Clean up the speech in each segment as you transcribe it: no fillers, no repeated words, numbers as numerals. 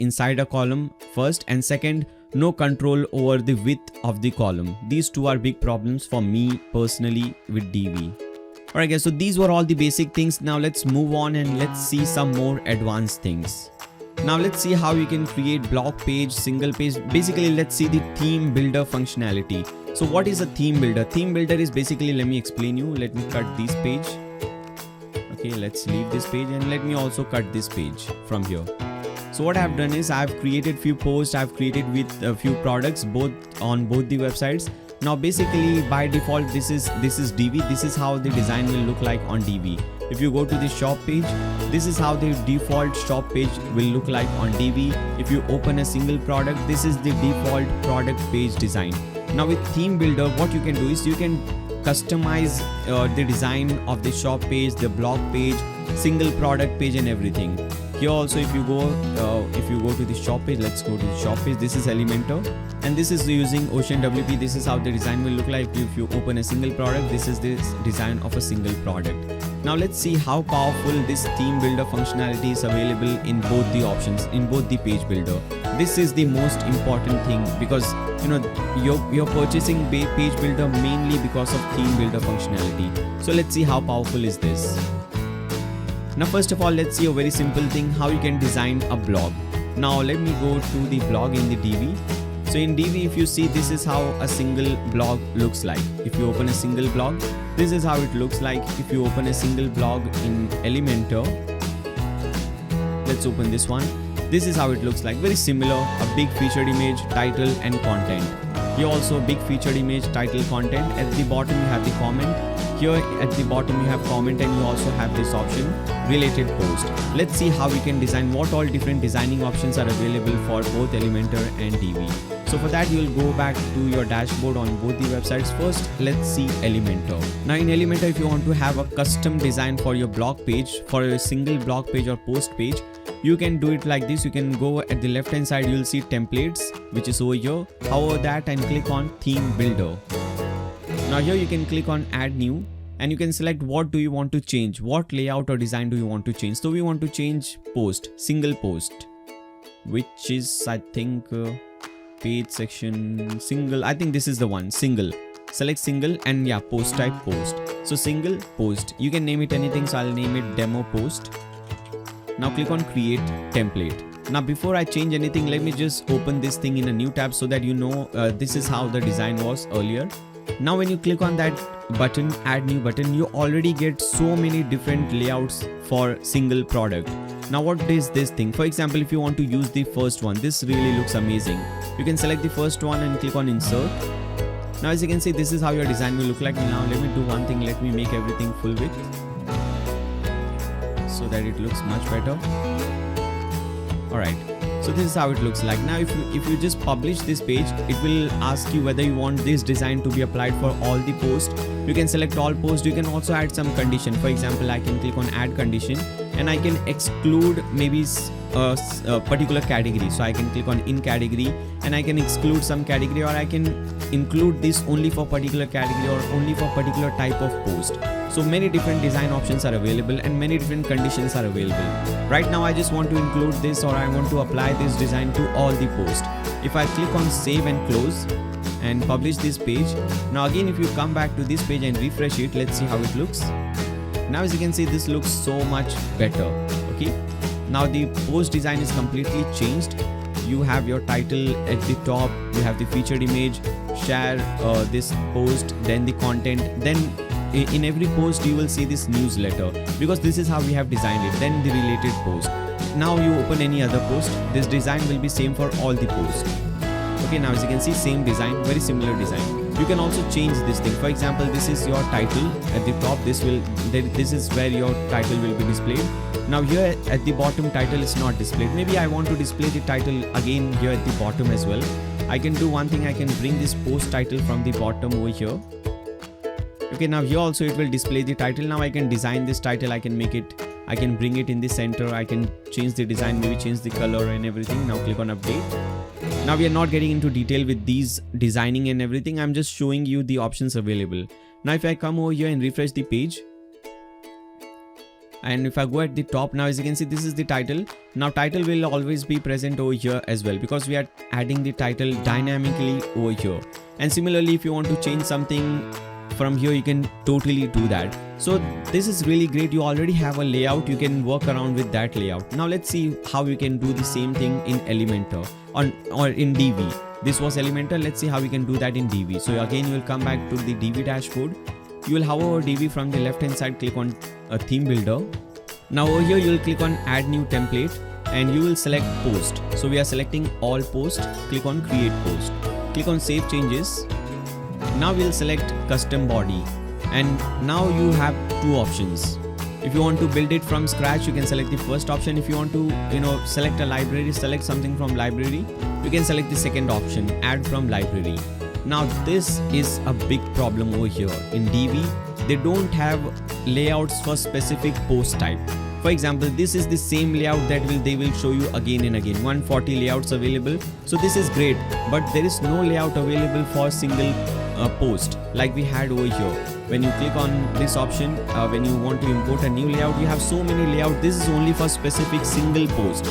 inside a column first, and second, no control over the width of the column. These two are big problems for me personally with DV. Alright guys, so these were all the basic things. Now let's move on and let's see some more advanced things. Now let's see how you can create block page, single page. Basically, let's see the theme builder functionality. So what is a theme builder? Theme builder is basically, let me explain you. Let me cut this page. Okay, let's leave this page and let me also cut this page from here. So what I've done is I've created few posts, I've created with a few products on both the websites. Now basically by default this is DV. This is how the design will look like on DV. If you go to the shop page, this is how the default shop page will look like on DV. If you open a single product, this is the default product page design. Now with theme builder, what you can do is you can customize the design of the shop page, the blog page, single product page and everything. Here also if you go to the shop page, let's go to the shop page. This is Elementor and this is using Ocean WP. This is how the design will look like. If you open a single product, this is the design of a single product. Now let's see how powerful this theme builder functionality is available in both the options, in both the page builder. This is the most important thing because you're purchasing page builder mainly because of theme builder functionality. So let's see how powerful is this. Now first of all, let's see a very simple thing, how you can design a blog. Now let me go to the blog in the DV. So in DV, if you see, this is how a single blog looks like. If you open a single blog, this is how it looks like. If you open a single blog in Elementor, let's open this one. This is how it looks like. Very similar, a big featured image, title and content. Here also big featured image, title, content. At the bottom you have the comment. Here at the bottom you have comment and you also have this option, related post. Let's see how we can design, what all different designing options are available for both Elementor and DV. So for that you'll go back to your dashboard on both the websites. First let's see Elementor. Now in Elementor, if you want to have a custom design for your blog page, for a single blog page or post page, you can do it like this. You can go at the left hand side, you'll see templates, which is over here. Hover that and click on theme builder. Now here you can click on add new and you can select what do you want to change, what layout or design do you want to change. So we want to change post, single post, which is I think page section single. I think this is the one, single. Select single and yeah, post type post. So single post, you can name it anything. So I'll name it demo post. Now click on create template. Now before I change anything, let me just open this thing in a new tab so that you know this is how the design was earlier. Now when you click on that button, add new button, you already get so many different layouts for single product. Now what is this thing? For example, if you want to use the first one, this really looks amazing. You can select the first one and click on insert. Now as you can see, this is how your design will look like. Now let me do one thing, let me make everything full width so that it looks much better. Alright. So this is how it looks like. Now if you just publish this page, it will ask you whether you want this design to be applied for all the posts. You can select all posts. You can also add some condition. For example, I can click on add condition and I can exclude maybe a particular category. So I can click on in category and I can exclude some category, or I can include this only for particular category or only for particular type of post. So many different design options are available and many different conditions are available. Right now I just want to include this, or I want to apply this design to all the posts. If I click on save and close and publish this page, now again if you come back to this page and refresh it, let's see how it looks. Now as you can see, this looks so much better. Okay, now the post design is completely changed. You have your title at the top, you have the featured image, share this post, then the content, then in every post you will see this newsletter, because this is how we have designed it, then the related post. Now you open any other post, this design will be same for all the posts. Okay, now as you can see, same design, very similar design. You can also change this thing. For example, this is your title at the top, this is where your title will be displayed. Now here at the bottom, title is not displayed. Maybe I want to display the title again here at the bottom as well. I can do one thing, I can bring this post title from the bottom over here. Okay, now here also it will display the title. Now I can design this title, I can bring it in the center, I can change the design, maybe change the color and everything. Now click on update. Now we are not getting into detail with these designing and everything, I'm just showing you the options available. Now if I come over here and refresh the page, And if I go at the top now, as you can see, this is the title. Now title will always be present over here as well, because we are adding the title dynamically over here. And similarly, if you want to change something from here, you can totally do that. So this is really great. You already have a layout, you can work around with that layout. Now let's see how you can do the same thing in Elementor or in DV. This was Elementor. Let's see how we can do that in DV. So again, you will come back to the DV dashboard. You will hover over DV from the left hand side, click on a theme builder. Now over here, you will click on add new template and you will select post. So we are selecting all post. Click on create post. Click on save changes. Now we'll select custom body, and now you have two options. If you want to build it from scratch, you can select the first option. If you want to, select a library, select something from library, you can select the second option, add from library. Now this is a big problem over here. In DV, they don't have layouts for specific post type. For example, this is the same layout that they will show you again and again. 140 layouts available. So this is great, but there is no layout available for single post like we had over here. When you click on this option, when you want to import a new layout, you have so many layouts. This is only for specific single post.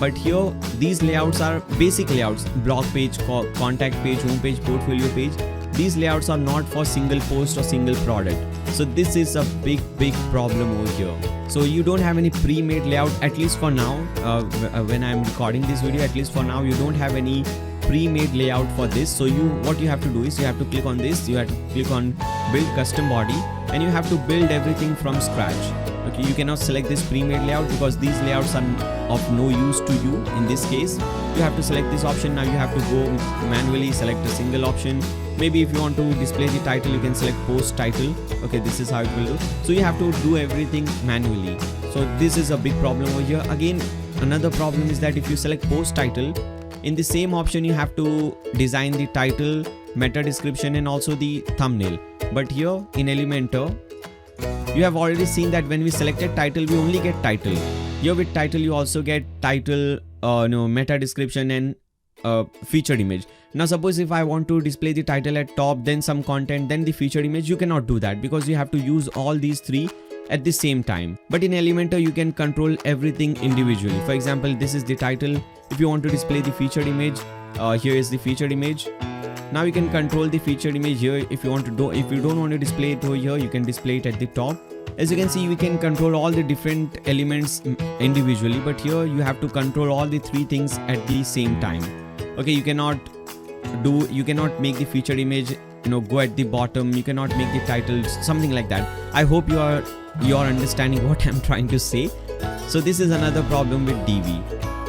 But here, these layouts are basic layouts: blog page, contact page, home page, portfolio page. These layouts are not for single post or single product. So this is a big problem over here. So you don't have any pre-made layout, at least for now. When I'm recording this video, at least for now, you don't have any pre-made layout for this. So what you have to do is you have to click on this. You have to click on build custom body, and you have to build everything from scratch. Okay, you cannot select this pre-made layout because these layouts are of no use to you. In this case, you have to select this option. Now you have to go manually select a single option. Maybe if you want to display the title, you can select post title. Okay, this is how it will do. So you have to do everything manually. So this is a big problem over here. Again, another problem is that if you select post title, in the same option you have to design the title, meta description, and also the thumbnail. But here in Elementor, you have already seen that when we selected title, we only get title. Here with title, you also get title, meta description, and featured image. Now suppose if I want to display the title at top, then some content, then the featured image, you cannot do that because you have to use all these three at the same time. But in Elementor, you can control everything individually. For example, this is the title. If you want to display the featured image, here is the featured image. Now you can control the featured image here. If you don't want to display it over here, you can display it at the top. As you can see, we can control all the different elements individually, but here you have to control all the three things at the same time. Okay, you cannot make the featured image go at the bottom. You cannot make the title something like that. I hope you are understanding what I'm trying to say. So this is another problem with DV.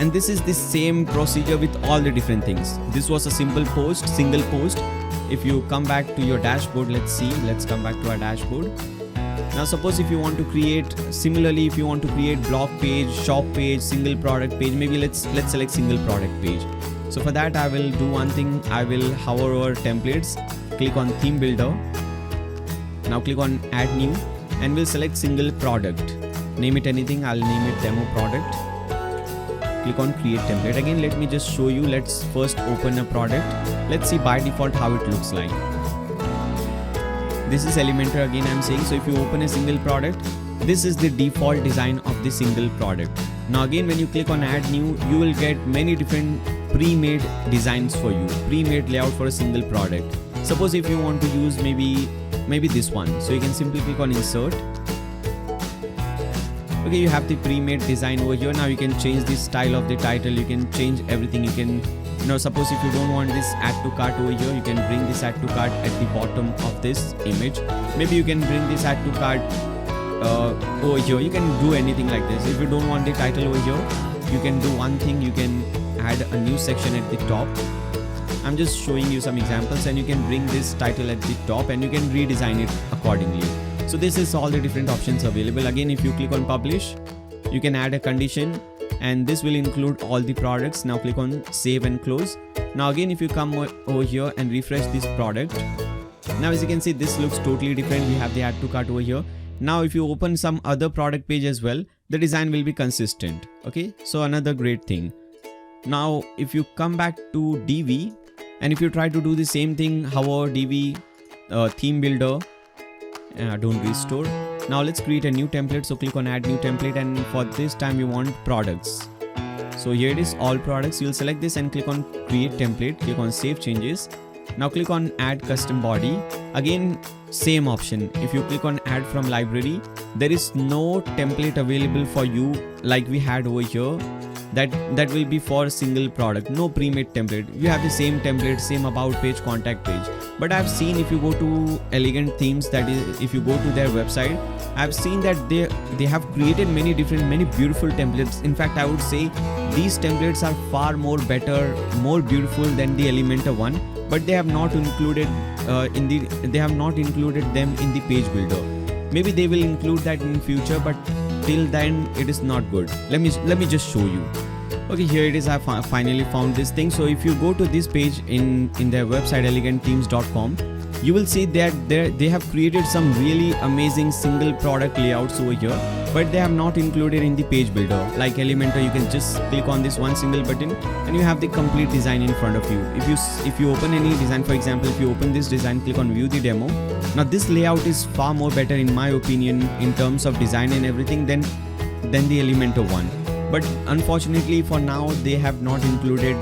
And this is the same procedure with all the different things. This was a simple post, single post. If you come back to your dashboard, let's come back to our dashboard. Now suppose if you want to create, similarly, if you want to create blog page, shop page, single product page, maybe let's select single product page. So for that, I will do one thing. I will hover over templates, click on theme builder. Now click on add new, and we'll select single product. Name it anything. I'll name it demo product. Click on create template. Again, let me just show you. Let's first open a product. Let's see by default how it looks like. This is Elementor again, I'm saying. So if you open a single product, this is the default design of the single product. Now again, when you click on add new, you will get many different pre-made designs for you, pre-made layout for a single product. Suppose if you want to use maybe this one, so you can simply click on insert. Okay, you have the pre-made design over here. Now you can change the style of the title. You can change everything. You can, suppose if you don't want this add to cart over here, you can bring this add to cart at the bottom of this image. Maybe you can bring this add to cart over here. You can do anything like this. If you don't want the title over here, you can do one thing. You can add a new section at the top. I'm just showing you some examples, and you can bring this title at the top and you can redesign it accordingly. So this is all the different options available. Again, if you click on publish, you can add a condition, and this will include all the products. Now click on save and close. Now again, if you come over here and refresh this product, now as you can see, this looks totally different. We have the add to cart over here. Now if you open some other product page as well, the design will be consistent. Okay, so another great thing. Now if you come back to DV, and if you try to do the same thing, hover DV theme builder, don't restore. Now let's create a new template. So click on add new template, and for this time we want products. So here it is, all products. You'll select this and click on create template, click on save changes. Now click on add custom body. Again, same option. If you click on add from library, there is no template available for you like we had over here. That will be for a single product, no pre-made template. You have the same template, same about page, contact page. But I've seen, if you go to Elegant Themes, that is, if you go to their website, I've seen that they have created many beautiful templates. In fact, I would say these templates are far more better, more beautiful than the Elementor one. But they have not included them in the page builder. Maybe they will include that in future, but till then it is not good. Let me just show you. Okay, here it is. I finally found this thing. So if you go to this page in their website elegantthemes.com, you will see that they have created some really amazing single product layouts over here, but they have not included in the page builder. Like Elementor, you can just click on this one single button and you have the complete design in front of you. If you open any design, for example, if you open this design, click on view the demo. Now this layout is far more better in my opinion in terms of design and everything than the Elementor one. But unfortunately for now, they have not included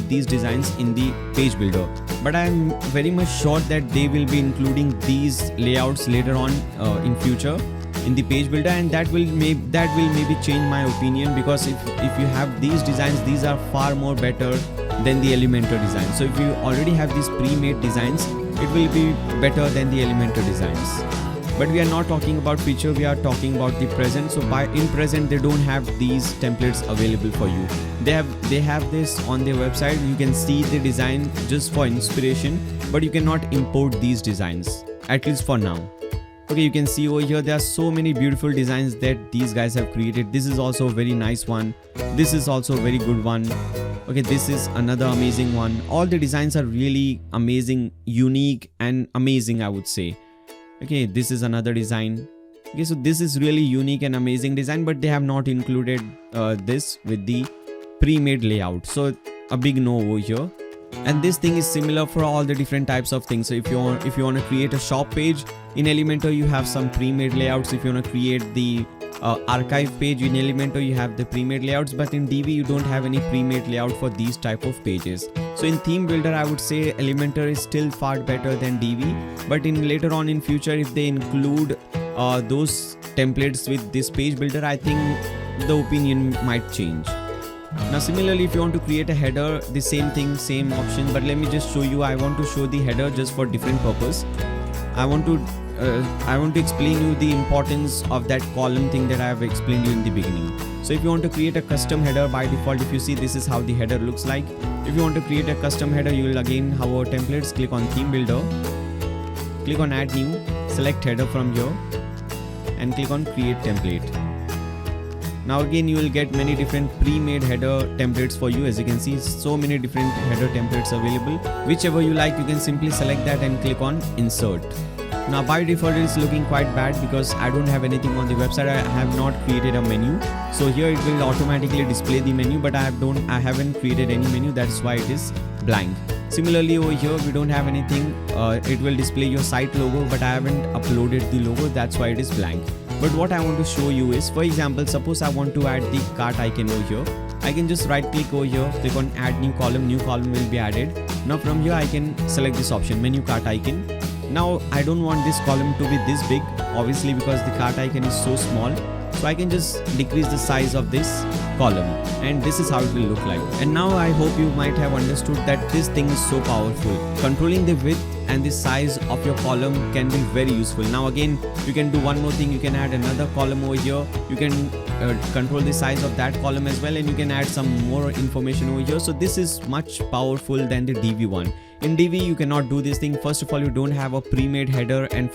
these designs in the page builder. But I am very much sure that they will be including these layouts later on in future in the page builder, and that will maybe change my opinion, because if you have these designs, these are far more better than the Elementor design. So if you already have these pre-made designs, it will be better than the Elementor designs. But we are not talking about future, we are talking about the present. So in present, they don't have these templates available for you. They have this on their website. You can see the design just for inspiration, but you cannot import these designs, at least for now. Okay, you can see over here there are so many beautiful designs that these guys have created. This is also a very nice one. This is also a very good one. Okay, this is another amazing one. All the designs are really amazing, unique and amazing, I would say. Okay, this is another design. Okay, so this is really unique and amazing design, but they have not included this with the pre-made layout. So a big no over here. And this thing is similar for all the different types of things. So if you want to create a shop page in Elementor, you have some pre-made layouts. If you want to create the archive page in Elementor, you have the pre-made layouts, but in Divi you don't have any pre-made layout for these type of pages. So in theme builder, I would say Elementor is still far better than Divi, but later on in future, if they include those templates with this page builder, I think the opinion might change. Now similarly, if you want to create a header, the same thing, same option, but let me just show you. I want to show the header just for different purpose. I want to explain you the importance of that column thing that I have explained you in the beginning. So if you want to create a custom header, by default, if you see, this is how the header looks like. If you want to create a custom header, you will again have our templates, click on theme builder, click on add new, select header from here and click on create template. Now again, you will get many different pre-made header templates for you. As you can see, so many different header templates available. Whichever you like, you can simply select that and click on insert. Now by default, it is looking quite bad because I don't have anything on the website. I have not created a menu. So here it will automatically display the menu, but I haven't created any menu. That's why it is blank. Similarly over here, we don't have anything. It will display your site logo, but I haven't uploaded the logo. That's why it is blank. But what I want to show you is, for example, suppose I want to add the cart icon over here. I can just right click over here, click on add new column will be added. Now from here I can select this option, menu cart icon. Now I don't want this column to be this big, obviously, because the cart icon is so small. So I can just decrease the size of this column, and this is how it will look like. And now I hope you might have understood that this thing is so powerful. Controlling the width and the size of your column can be very useful. Now again, you can do one more thing. You can add another column over here. You can control the size of that column as well, and you can add some more information over here. So this is much powerful than the Divi one. In Divi, you cannot do this thing. First of all, you don't have a pre-made header, and